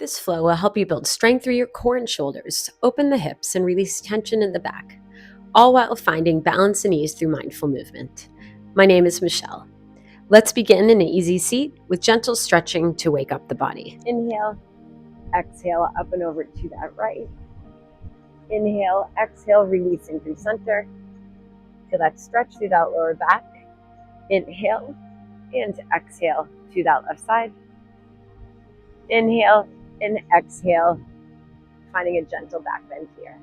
This flow will help you build strength through your core and shoulders, open the hips, and release tension in the back, all while finding balance and ease through mindful movement. My name is Michelle. Let's begin in an easy seat with gentle stretching to wake up the body. Inhale, exhale, up and over to that right. Inhale, exhale, releasing through center. Feel that stretch through that lower back. Inhale and exhale to that left side. Inhale and exhale, finding a gentle back bend here.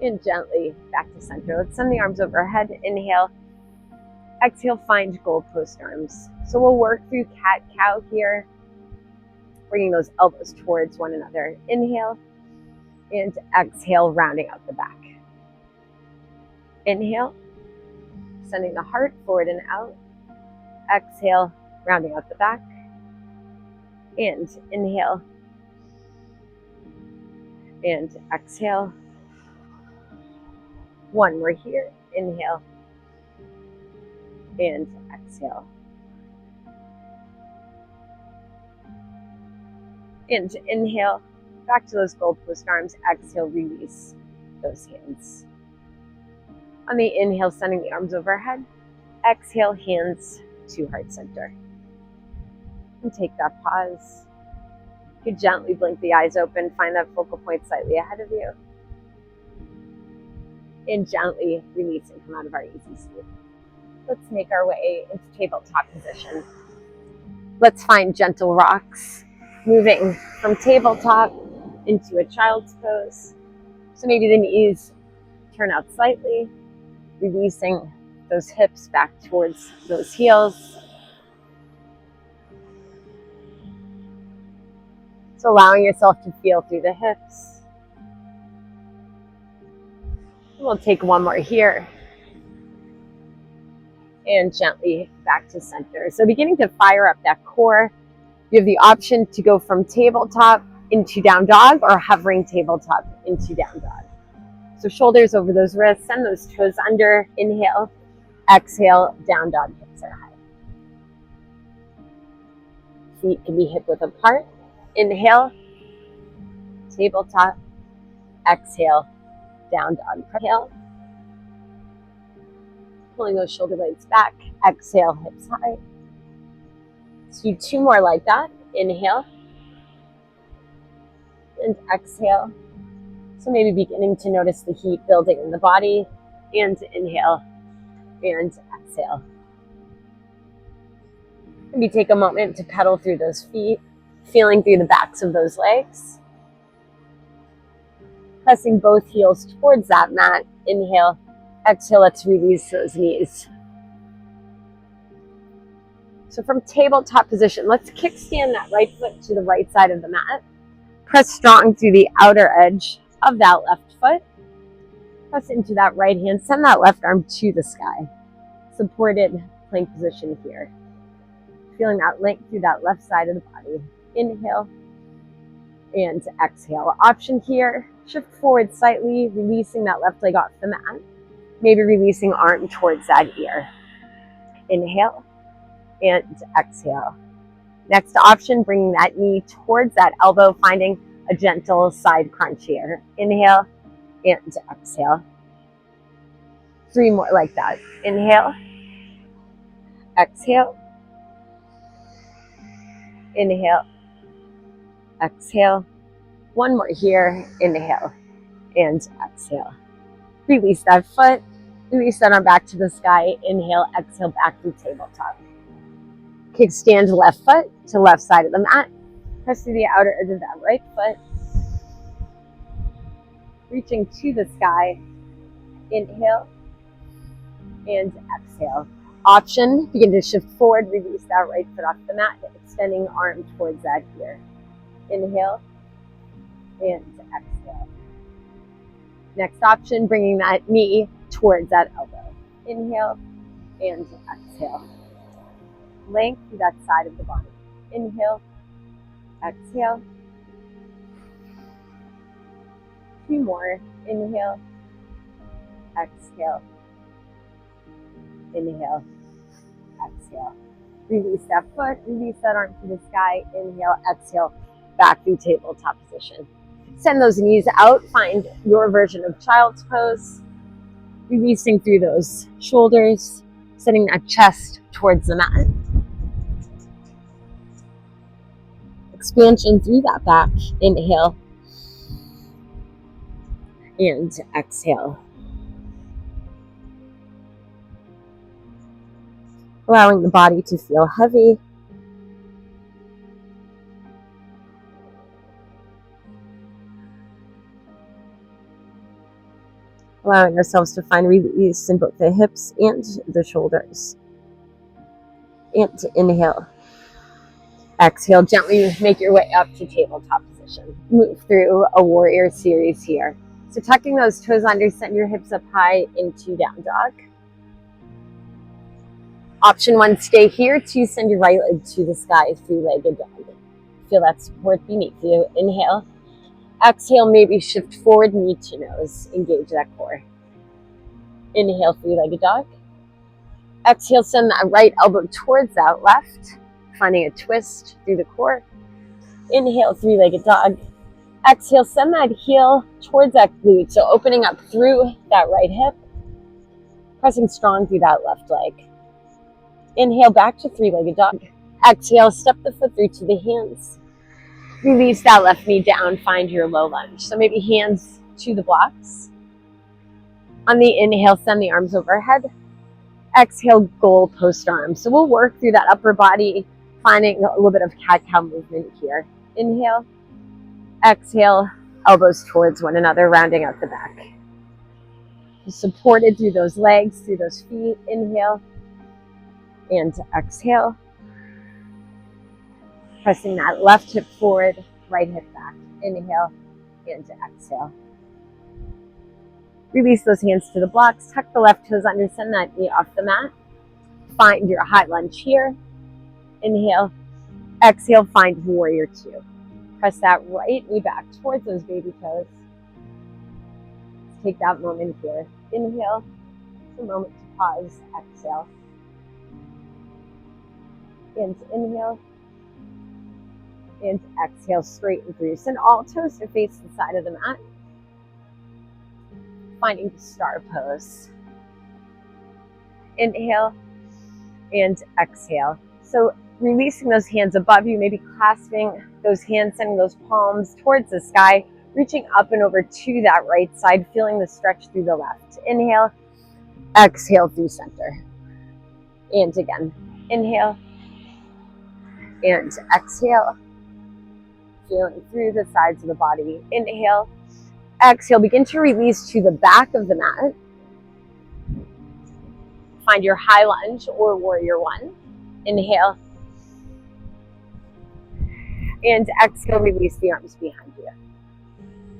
And gently back to center. Let's send the arms overhead. Inhale, exhale, find goalpost arms. So we'll work through cat-cow here, bringing those elbows towards one another. Inhale and exhale, rounding out the back. Inhale, sending the heart forward and out. Exhale, rounding out the back. And inhale and exhale. One more here. Inhale and exhale. And inhale, back to those goalpost arms. Exhale, release those hands. On the inhale, sending the arms overhead. Exhale, hands to heart center. And take that pause. You can gently blink the eyes open, find that focal point slightly ahead of you. And gently release and come out of our easy seat. Let's make our way into tabletop position. Let's find gentle rocks, moving from tabletop into a child's pose. So maybe the knees turn out slightly, releasing those hips back towards those heels. So allowing yourself to feel through the hips. We'll take one more here. And gently back to center. So beginning to fire up that core. You have the option to go from tabletop into down dog or hovering tabletop into down dog. So shoulders over those wrists, send those toes under. Inhale, exhale, down dog, hips are high. Feet can be hip width apart. Inhale, tabletop, exhale, down dog. Inhale, pulling those shoulder blades back. Exhale, hips high. Let's do two more like that. Inhale and exhale. So maybe beginning to notice the heat building in the body. And inhale and exhale. Maybe take a moment to pedal through those feet, feeling through the backs of those legs. Pressing both heels towards that mat. Inhale, exhale, let's release those knees. So from tabletop position, let's kickstand that right foot to the right side of the mat. Press strong through the outer edge of that left foot. Press into that right hand. Send that left arm to the sky. Supported plank position here. Feeling that length through that left side of the body. Inhale and exhale. Option here, shift forward slightly, releasing that left leg off the mat. Maybe releasing arm towards that ear. Inhale and exhale. Next option, bringing that knee towards that elbow, finding a gentle side crunch here. Inhale and exhale. Three more like that. Inhale, exhale, inhale, exhale. One more here. Inhale and exhale. Release that foot. Release that arm back to the sky. Inhale, exhale, back through tabletop. Kickstand left foot to left side of the mat. Press through the outer edge of that right foot. Reaching to the sky. Inhale and exhale. Option, begin to shift forward. Release that right foot off the mat. Extending arm towards that ear. Inhale and exhale. Next option, bringing that knee towards that elbow. Inhale and exhale. Length through that side of the body. Inhale, exhale. Two more. Inhale, exhale. Inhale, exhale. Release that foot, release that arm to the sky. Inhale, exhale, back through tabletop position. Send those knees out, find your version of child's pose, releasing through those shoulders, sending that chest towards the mat. Expansion through that back, inhale and exhale. Allowing the body to feel heavy. Allowing ourselves to find release in both the hips and the shoulders. And inhale. Exhale, gently make your way up to tabletop position. Move through a warrior series here. So tucking those toes under, send your hips up high into down dog. Option 1, stay here. 2, send your right leg to the sky, 3-legged dog. Feel that support beneath you. Inhale. Exhale, maybe shift forward, knee to nose. Engage that core. Inhale, 3-legged dog. Exhale, send that right elbow towards that left. Finding a twist through the core. Inhale, 3-legged dog. Exhale, send that heel towards that glute. So opening up through that right hip. Pressing strong through that left leg. Inhale, back to 3-legged dog. Exhale, step the foot through to the hands. Release that left knee down, find your low lunge. So maybe hands to the blocks. On the inhale, send the arms overhead. Exhale, goal post arms. So we'll work through that upper body, finding a little bit of cat-cow movement here. Inhale. Exhale, elbows towards one another, rounding out the back. Supported through those legs, through those feet. Inhale. And exhale. Pressing that left hip forward, right hip back. Inhale and exhale. Release those hands to the blocks. Tuck the left toes under, send that knee off the mat. Find your high lunge here. Inhale. Exhale, find warrior 2. Press that right knee back towards those baby toes. Take that moment here. Inhale. It's a moment to pause. Exhale. And inhale. And exhale, straighten through. Send all toes to face the side of the mat. Finding the star pose. Inhale and exhale. So releasing those hands above you, maybe clasping those hands, sending those palms towards the sky, reaching up and over to that right side, feeling the stretch through the left. Inhale, exhale through center. And again, inhale and exhale. Feeling through the sides of the body. Inhale, exhale, begin to release to the back of the mat. Find your high lunge or warrior 1. Inhale. And exhale, release the arms behind you.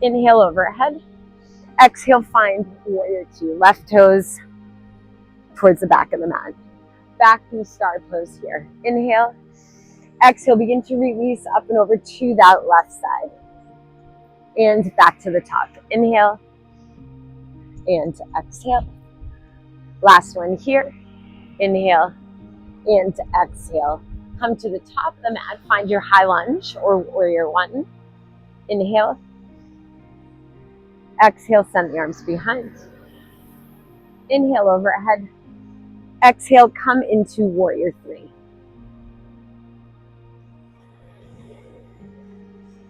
Inhale overhead. Exhale, find warrior 2. Left toes towards the back of the mat. Back to star pose here. Inhale. Exhale, begin to release up and over to that left side. And back to the top. Inhale. And exhale. Last one here. Inhale. And exhale. Come to the top of the mat. Find your high lunge or warrior 1. Inhale. Exhale, send the arms behind. Inhale overhead. Exhale, come into warrior 3.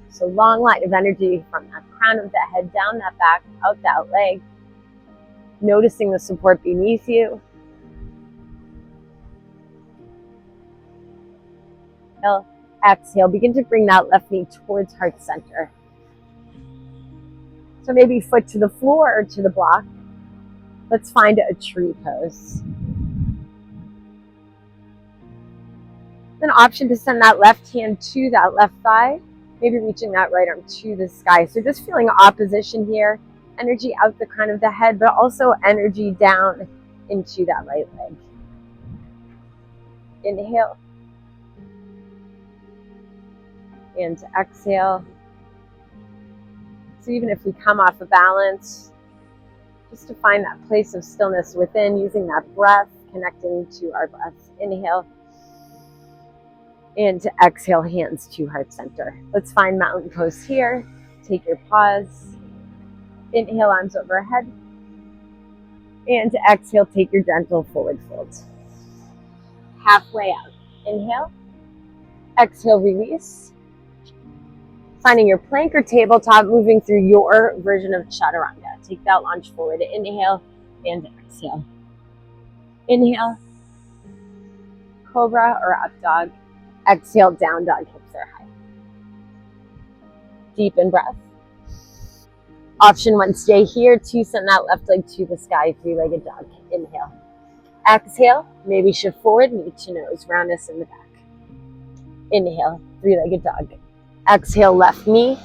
So long line of energy from that crown of the head, down that back, out that leg. Noticing the support beneath you. Exhale, begin to bring that left knee towards heart center. So maybe foot to the floor or to the block. Let's find a tree pose. An option to send that left hand to that left thigh. Maybe reaching that right arm to the sky. So just feeling opposition here. Energy out the crown of the head, but also energy down into that right leg. Inhale. And exhale. So even if we come off of balance, just to find that place of stillness within, using that breath, connecting to our breath. Inhale. And to exhale, hands to heart center. Let's find mountain pose here. Take your pause. Inhale, arms overhead. And to exhale, take your gentle forward fold. Halfway out. Inhale. Exhale, release. Finding your plank or tabletop, moving through your version of chaturanga. Take that lunge forward. Inhale and exhale. Inhale, cobra or up dog. Exhale, down dog, hips are high. Deepen breath. Option one, stay here. Two, send that left leg to the sky, three-legged dog. Inhale. Exhale, maybe shift forward, knee to nose, roundness in the back. Inhale, three-legged dog. Exhale, left knee,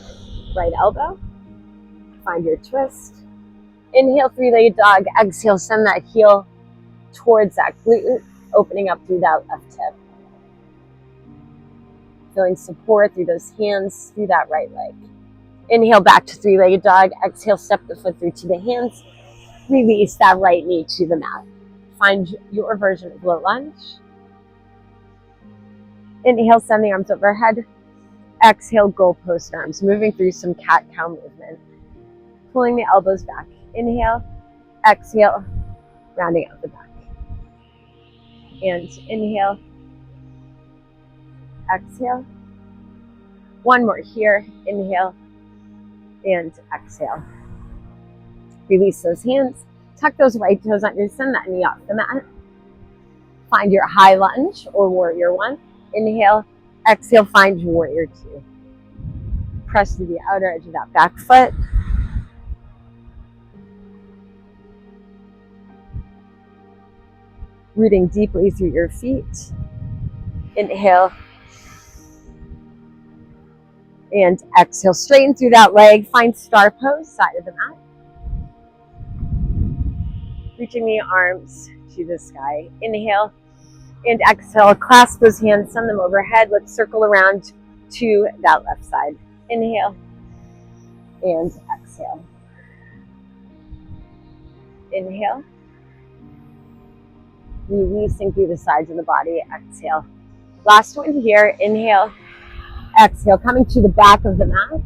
right elbow. Find your twist. Inhale, three-legged dog. Exhale, send that heel towards that glute, opening up through that left hip. Feeling support through those hands, through that right leg. Inhale, back to three-legged dog. Exhale, step the foot through to the hands. Release that right knee to the mat. Find your version of low lunge. Inhale, send the arms overhead. Exhale, goalpost arms, moving through some cat-cow movement. Pulling the elbows back. Inhale, exhale, rounding out the back. And inhale, exhale. One more here. Inhale and exhale. Release those hands. Tuck those right toes under. Send that knee off the mat. Find your high lunge or warrior one. Inhale, exhale, find warrior two. Press through the outer edge of that back foot. Rooting deeply through your feet. Inhale. And exhale, straighten through that leg. Find star pose, side of the mat. Reaching the arms to the sky. Inhale and exhale. Clasp those hands, send them overhead. Let's circle around to that left side. Inhale and exhale. Inhale. Releasing through the sides of the body. Exhale. Last one here. Inhale. Exhale. Coming to the back of the mat.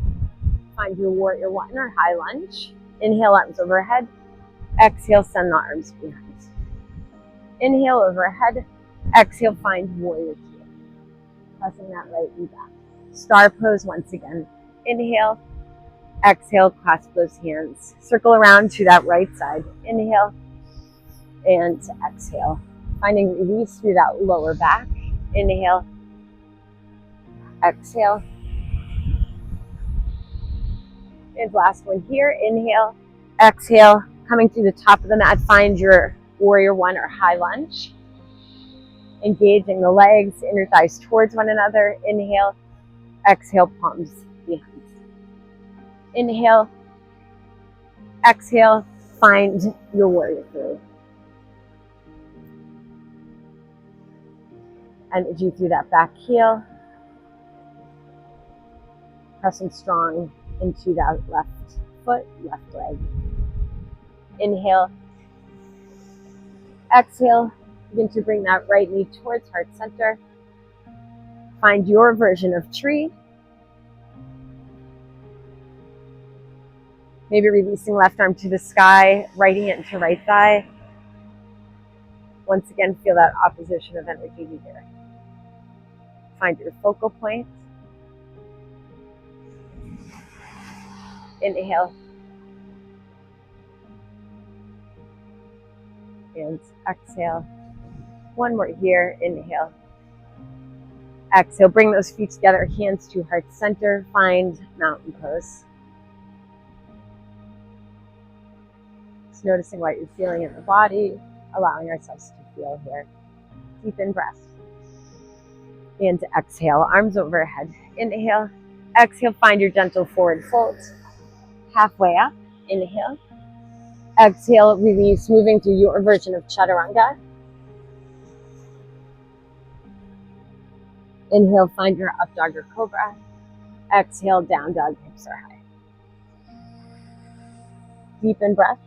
Find your warrior one or high lunge. Inhale, arms overhead. Exhale, send the arms behind. Inhale, overhead. Exhale, find warrior two. Pressing that right knee back. Star pose once again. Inhale. Exhale, clasp those hands. Circle around to that right side. Inhale and exhale. Finding release through that lower back. Inhale. Exhale. And last one here. Inhale. Exhale. Coming through the top of the mat, find your warrior one or high lunge. Engaging the legs, inner thighs towards one another. Inhale. Exhale, palms behind. Inhale. Exhale. Find your warrior three. Energy through that back heel. Pressing strong into that left foot, left leg. Inhale. Exhale. Begin to bring that right knee towards heart center. Find your version of tree. Maybe releasing left arm to the sky, right hand to right thigh. Once again, feel that opposition of energy here. Find your focal point. Inhale. And exhale. One more here. Inhale. Exhale. Bring those feet together, hands to heart center. Find mountain pose. Just noticing what you're feeling in the body, allowing ourselves to feel here. Deepen breath. And exhale. Arms overhead. Inhale. Exhale. Find your gentle forward fold. Halfway up. Inhale. Exhale, release, moving through your version of chaturanga. Inhale, find your up dog or cobra. Exhale, down dog, hips are high. Deepen breath.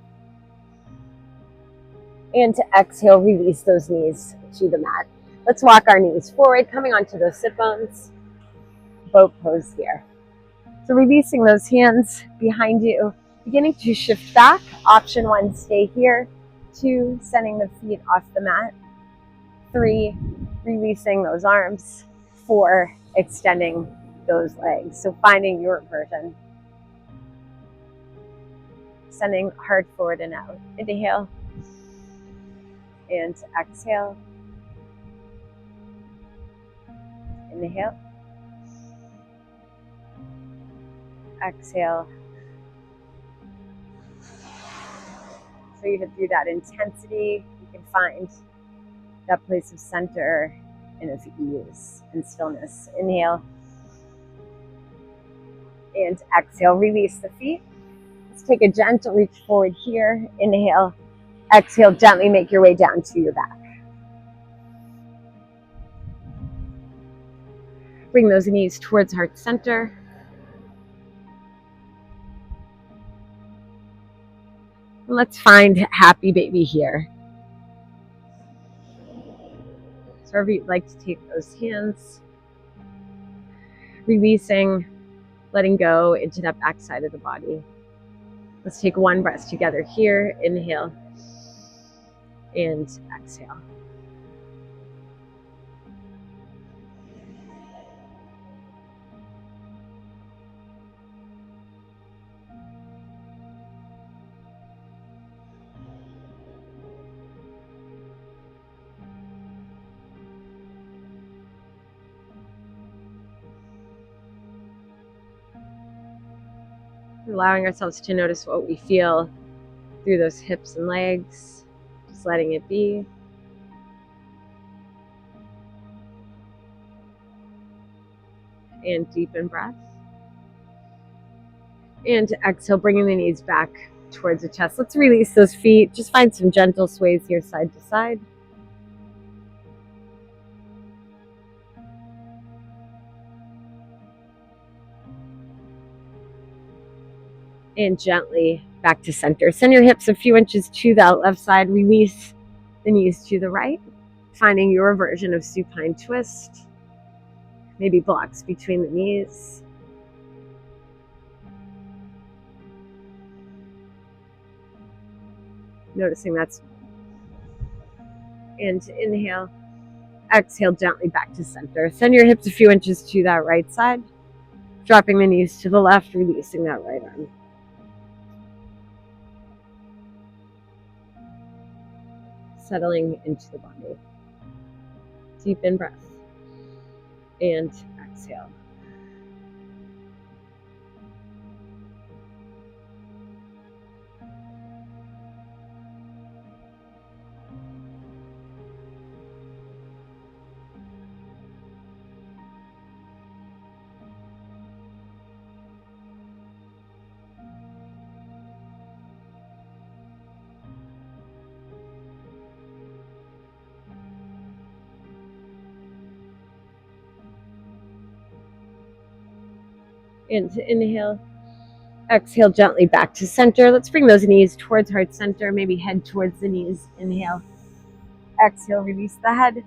And to exhale, release those knees to the mat. Let's walk our knees forward, coming onto those sit bones. Boat pose here. So releasing those hands behind you, beginning to shift back. Option 1, stay here. 2, sending the feet off the mat. 3, releasing those arms. 4, extending those legs. So finding your version. Sending heart forward and out. Inhale and exhale. Inhale. Exhale. So even through that intensity, you can find that place of center and of ease and stillness. Inhale and exhale. Release the feet. Let's take a gentle reach forward here. Inhale. Exhale, gently make your way down to your back. Bring those knees towards heart center. And let's find happy baby here. So wherever you'd like to take those hands, releasing, letting go into that back side of the body. Let's take one breath together here. Inhale and exhale. Allowing ourselves to notice what we feel through those hips and legs, just letting it be. And deepen breath. And exhale, bringing the knees back towards the chest. Let's release those feet. Just find some gentle sways here side to side. And gently back to center. Send your hips a few inches to that left side. Release the knees to the right. Finding your version of supine twist. Maybe blocks between the knees. Noticing that's. And inhale. Exhale gently back to center. Send your hips a few inches to that right side. Dropping the knees to the left, releasing that right arm. Settling into the body. Deepen breath. And exhale. And inhale, exhale gently back to center. Let's bring those knees towards heart center, maybe head towards the knees. Inhale, exhale, release the head,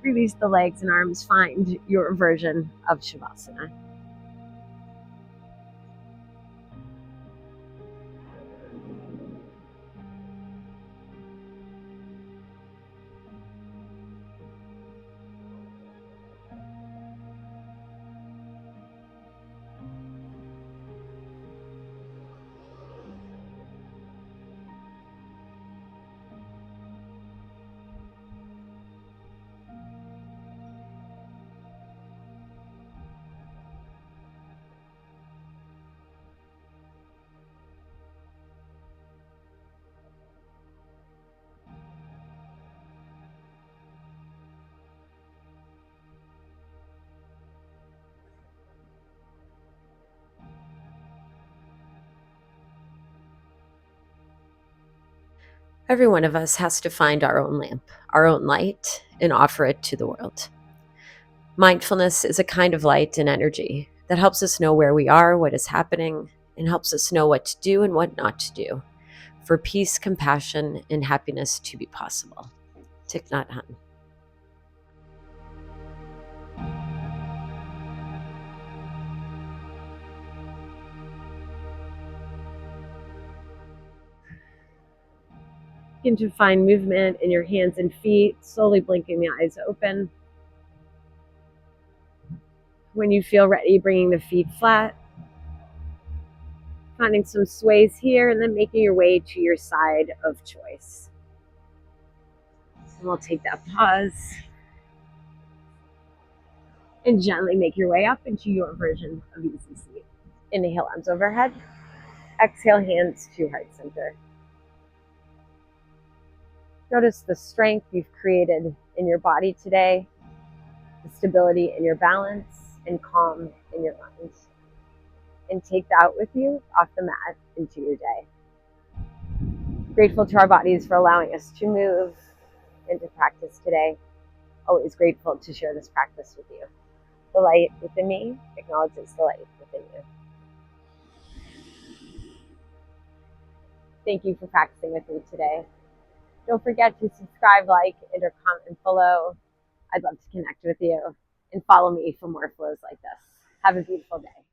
release the legs and arms. Find your version of Shavasana. Every one of us has to find our own lamp, our own light, and offer it to the world. Mindfulness is a kind of light and energy that helps us know where we are, what is happening, and helps us know what to do and what not to do for peace, compassion, and happiness to be possible. Thich Nhat Hanh. Begin to find movement in your hands and feet, slowly blinking the eyes open. When you feel ready, bringing the feet flat, finding some sways here, and then making your way to your side of choice. And we'll take that pause and gently make your way up into your version of easy seat. Inhale, arms overhead. Exhale, hands to heart center. Notice the strength you've created in your body today, the stability in your balance, and calm in your mind. And take that with you off the mat into your day. Grateful to our bodies for allowing us to move and to practice today. Always grateful to share this practice with you. The light within me acknowledges the light within you. Thank you for practicing with me today. Don't forget to subscribe, like, and or comment below. I'd love to connect with you and follow me for more flows like this. Have a beautiful day.